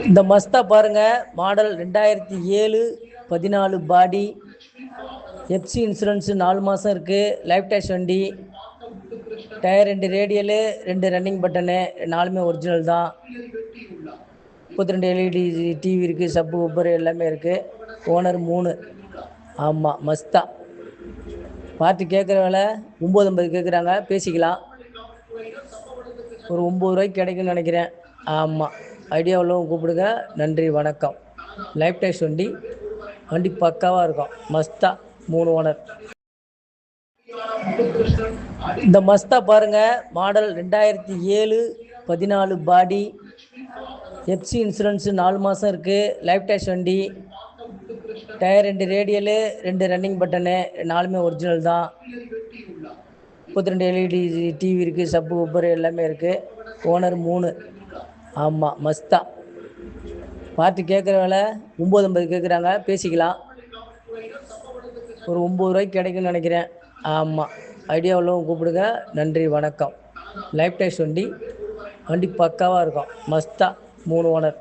இந்த மஸ்தா பாருங்க, மாடல் 2007 14 பாடி, FC insurance 4 மாதம் இருக்குது. லைஃப் டேக்ஸ் வண்டி, டயர் 2 ரேடியலு 2 ரன்னிங் பட்டனு, 4மே ஒரிஜினல் தான். 32 எல்இடி டிவி இருக்குது, சப்பு உப்பர் எல்லாமே இருக்குது. ஓனர் 3. ஆமாம், மஸ்தா. பார்த்து கேட்குற விலை 950 கேட்குறாங்க, பேசிக்கலாம். ஒரு 9 ரூபாய்க்கு கிடைக்கும்னு நினைக்கிறேன். ஆமாம், ஐடியா உள்ளவங்க கூப்பிடுங்க. நன்றி, வணக்கம். லைஃப் டேக்ஸ் வண்டி, வண்டி பக்காவாக இருக்கும். மஸ்தா, 3 ஓனர். இந்த மஸ்தா பாருங்க, மாடல் 2007 14 பாடி, எஃப்சி இன்சூரன்ஸ் 4 மாதம் இருக்குது. லைஃப் டேக்ஸ் வண்டி, டயர் 2 ரேடியலு 2 ரன்னிங் பட்டனு, 4மே ஒரிஜினல் தான். 32 எல்இடி டிவி இருக்குது, சப்பு உப்பர் எல்லாமே இருக்குது. ஓனர் 3. ஆமாம், மஸ்தா. பார்த்து கேட்குற விலை 950 கேட்குறாங்க, பேசிக்கலாம். ஒரு 9 ரூபாய்க்கு கிடைக்கும்னு நினைக்கிறேன். ஆமாம், ஐடியா உள்ளவங்க கூப்பிடுங்க. நன்றி, வணக்கம். லைஃப் டேக்ஸ் வண்டி, வண்டி பக்காவாக இருக்கும். மஸ்தா, 3 ஓனர்.